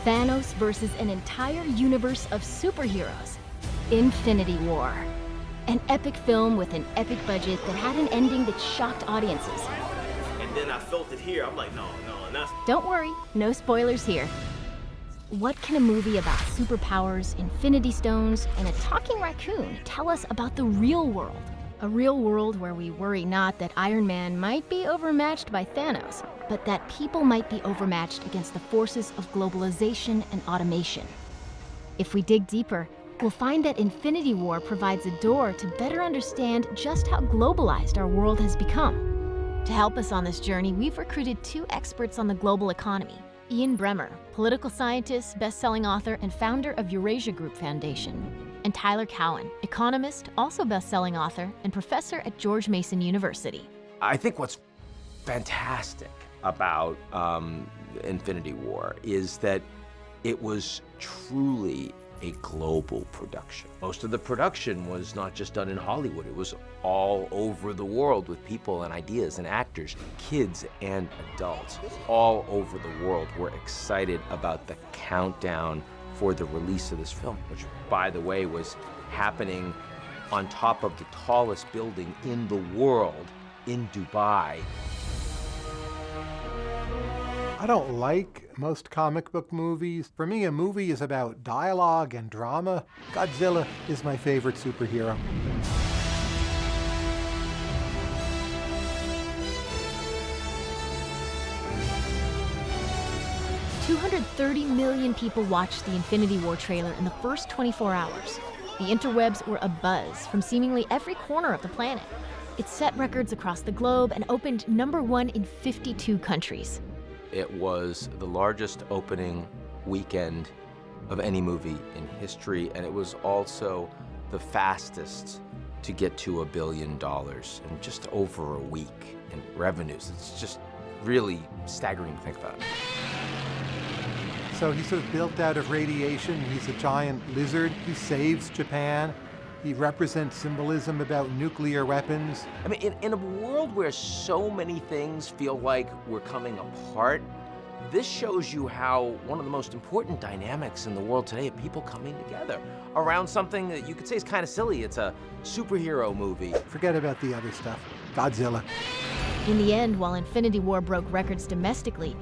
Thanos versus an entire universe of superheroes. Infinity War. An epic film with an epic budget that had an ending that shocked audiences. And then I felt it here. I'm like, no, enough. Don't worry, no spoilers here. What can a movie about superpowers, infinity stones, and a talking raccoon tell us about the real world? A real world where we worry not that Iron Man might be overmatched by Thanos, but that people might be overmatched against the forces of globalization and automation. If we dig deeper, we'll find that Infinity War provides a door to better understand just how globalized our world has become. To help us on this journey, we've recruited 2 experts on the global economy. Ian Bremmer, political scientist, best-selling author, and founder of Eurasia Group Foundation. And Tyler Cowen, economist, also best-selling author, and professor at George Mason University. I think what's fantastic about Infinity War is that it was truly a global production. Most of the production was not just done in Hollywood, it was all over the world with people and ideas and actors, kids and adults. All over the world were excited about the countdown for the release of this film, which, by the way, was happening on top of the tallest building in the world in Dubai. I don't like most comic book movies. For me, a movie is about dialogue and drama. Godzilla is my favorite superhero. $230 million people watched the Infinity War trailer in the first 24 hours. The interwebs were abuzz from seemingly every corner of the planet. It set records across the globe and opened #1 in 52 countries. It was the largest opening weekend of any movie in history, and it was also the fastest to get to $1 billion in just over a week in revenues. It's just really staggering to think about. So he's sort of built out of radiation. He's a giant lizard. He saves Japan. He represents symbolism about nuclear weapons. I mean, in a world where so many things feel like we're coming apart, this shows you how one of the most important dynamics in the world today of people coming together around something that you could say is kind of silly. It's a superhero movie. Forget about the other stuff. Godzilla. In the end, while Infinity War broke records domestically,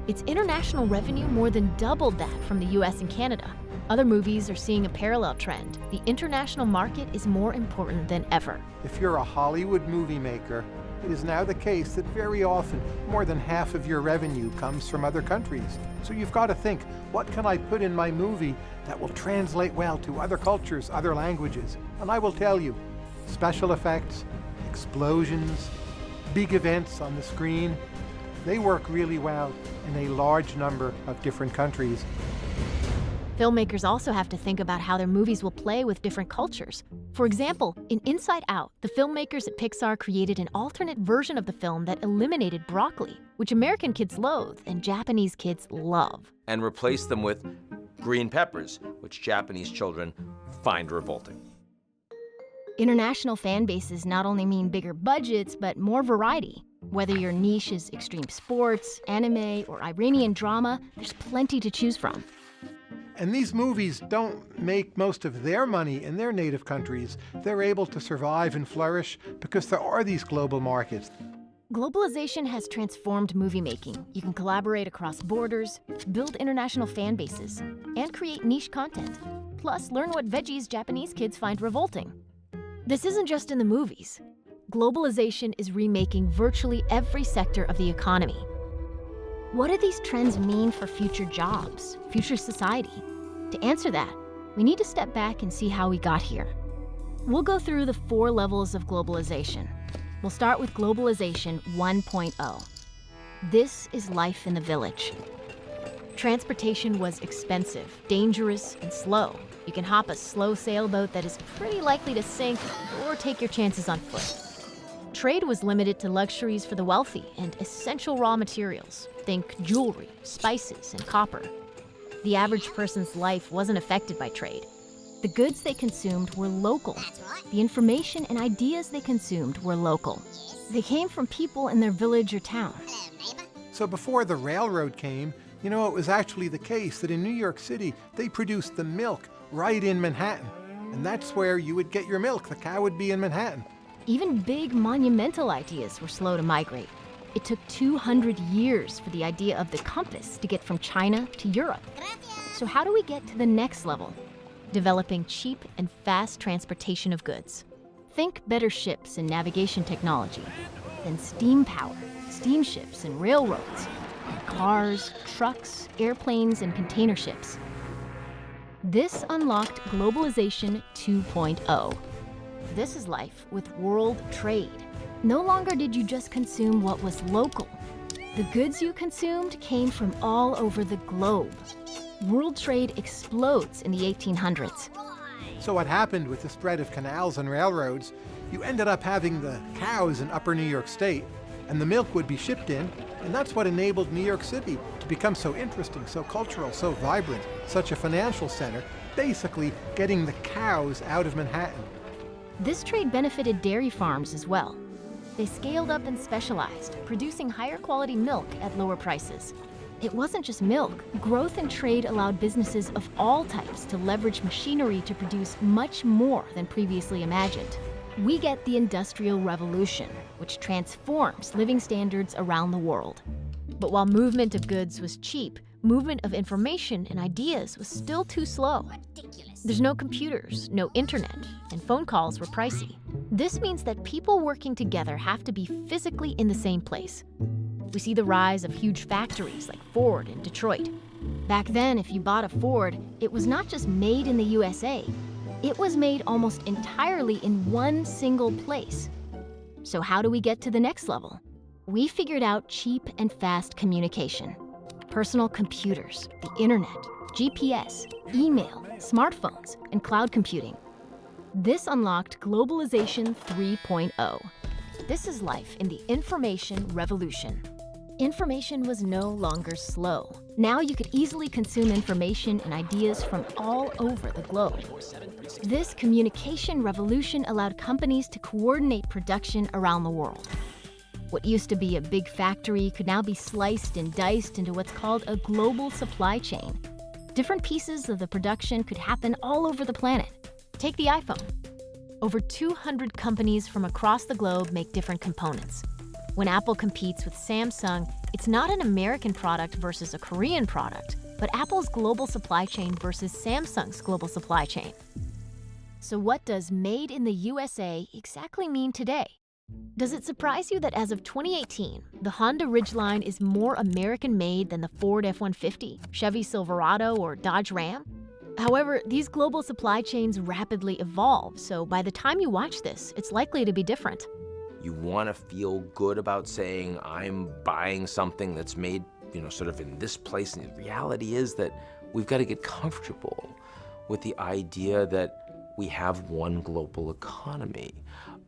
its international revenue more than doubled that from the US and Canada. Other movies are seeing a parallel trend. The international market is more important than ever. If you're a Hollywood movie maker, it is now the case that very often more than half of your revenue comes from other countries. So you've got to think, what can I put in my movie that will translate well to other cultures, other languages? And I will tell you, special effects, explosions, big events on the screen, they work really well in a large number of different countries. Filmmakers also have to think about how their movies will play with different cultures. For example, in Inside Out, the filmmakers at Pixar created an alternate version of the film that eliminated broccoli, which American kids loathe and Japanese kids love. And replace them with green peppers, which Japanese children find revolting. International fan bases not only mean bigger budgets, but more variety. Whether your niche is extreme sports, anime, or Iranian drama, there's plenty to choose from. And these movies don't make most of their money in their native countries. They're able to survive and flourish because there are these global markets. Globalization has transformed movie making. You can collaborate across borders, build international fan bases, and create niche content. Plus, learn what veggies Japanese kids find revolting. This isn't just in the movies. Globalization is remaking virtually every sector of the economy. What do these trends mean for future jobs, future society? To answer that, we need to step back and see how we got here. We'll go through the 4 levels of globalization. We'll start with Globalization 1.0. This is life in the village. Transportation was expensive, dangerous, and slow. You can hop a slow sailboat that is pretty likely to sink, or take your chances on foot. Trade was limited to luxuries for the wealthy and essential raw materials. Think jewelry, spices, and copper. The average person's life wasn't affected by trade. The goods they consumed were local. The information and ideas they consumed were local. They came from people in their village or town. So before the railroad came, You know, it was actually the case that in New York City, they produced the milk right in Manhattan. And that's where you would get your milk. The cow would be in Manhattan. Even big, monumental ideas were slow to migrate. It took 200 years for the idea of the compass to get from China to Europe. So how do we get to the next level? Developing cheap and fast transportation of goods. Think better ships and navigation technology, then steam power, steamships and railroads, and cars, trucks, airplanes, and container ships. This unlocked Globalization 2.0. This is life with world trade. No longer did you just consume what was local. The goods you consumed came from all over the globe. World trade explodes in the 1800s. So what happened with the spread of canals and railroads, you ended up having the cows in upper New York State, and the milk would be shipped in, and that's what enabled New York City to become so interesting, so cultural, so vibrant, such a financial center, basically getting the cows out of Manhattan. This trade benefited dairy farms as well. They scaled up and specialized, producing higher quality milk at lower prices. It wasn't just milk. Growth in trade allowed businesses of all types to leverage machinery to produce much more than previously imagined. We get the Industrial Revolution, which transforms living standards around the world. But while movement of goods was cheap, movement of information and ideas was still too slow. There's no computers, no internet, and phone calls were pricey. This means that people working together have to be physically in the same place. We see the rise of huge factories like Ford in Detroit. Back then, if you bought a Ford, it was not just made in the USA. It was made almost entirely in one single place. So how do we get to the next level? We figured out cheap and fast communication. Personal computers, the internet, GPS, email, smartphones, and cloud computing. This unlocked Globalization 3.0. This is life in the information revolution. Information was no longer slow. Now you could easily consume information and ideas from all over the globe. This communication revolution allowed companies to coordinate production around the world. What used to be a big factory could now be sliced and diced into what's called a global supply chain. Different pieces of the production could happen all over the planet. Take the iPhone. Over 200 companies from across the globe make different components. When Apple competes with Samsung, it's not an American product versus a Korean product, but Apple's global supply chain versus Samsung's global supply chain. So what does Made in the USA exactly mean today? Does it surprise you that as of 2018, the Honda Ridgeline is more American-made than the Ford F-150, Chevy Silverado, or Dodge Ram? However, these global supply chains rapidly evolve, so by the time you watch this, it's likely to be different. You want to feel good about saying, I'm buying something that's made, sort of in this place. And the reality is that we've got to get comfortable with the idea that we have one global economy,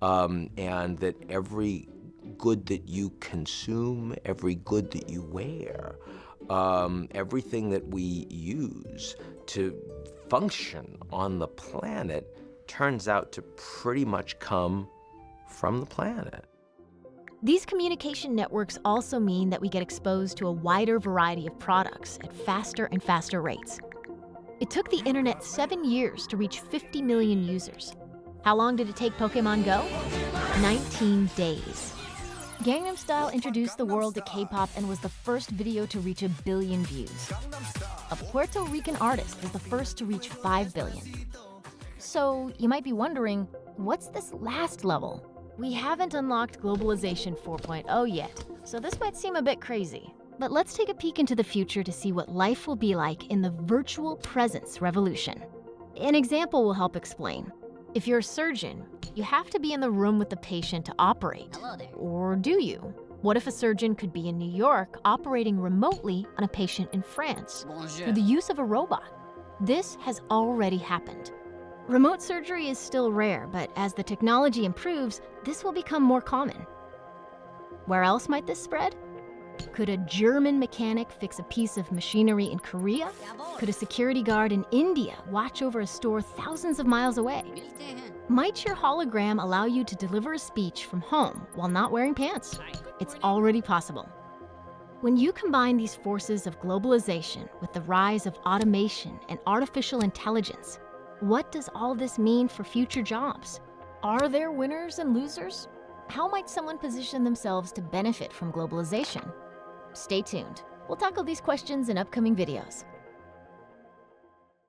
and that every good that you consume, every good that you wear, everything that we use to function on the planet turns out to pretty much come from the planet. These communication networks also mean that we get exposed to a wider variety of products at faster and faster rates. It took the internet 7 years to reach 50 million users. How long did it take Pokemon Go? 19 days. Gangnam Style introduced the world to K-pop and was the first video to reach 1 billion views. A Puerto Rican artist was the first to reach 5 billion. So you might be wondering, what's this last level? We haven't unlocked Globalization 4.0 yet, so this might seem a bit crazy. But let's take a peek into the future to see what life will be like in the virtual presence revolution. An example will help explain. If you're a surgeon, you have to be in the room with the patient to operate. Hello there. Or do you? What if a surgeon could be in New York operating remotely on a patient in France Bonjour. through the use of a robot? This has already happened. Remote surgery is still rare, but as the technology improves, this will become more common. Where else might this spread? Could a German mechanic fix a piece of machinery in Korea? Could a security guard in India watch over a store thousands of miles away? Might your hologram allow you to deliver a speech from home while not wearing pants? It's already possible. When you combine these forces of globalization with the rise of automation and artificial intelligence, what does all this mean for future jobs? Are there winners and losers? How might someone position themselves to benefit from globalization? Stay tuned. We'll tackle these questions in upcoming videos.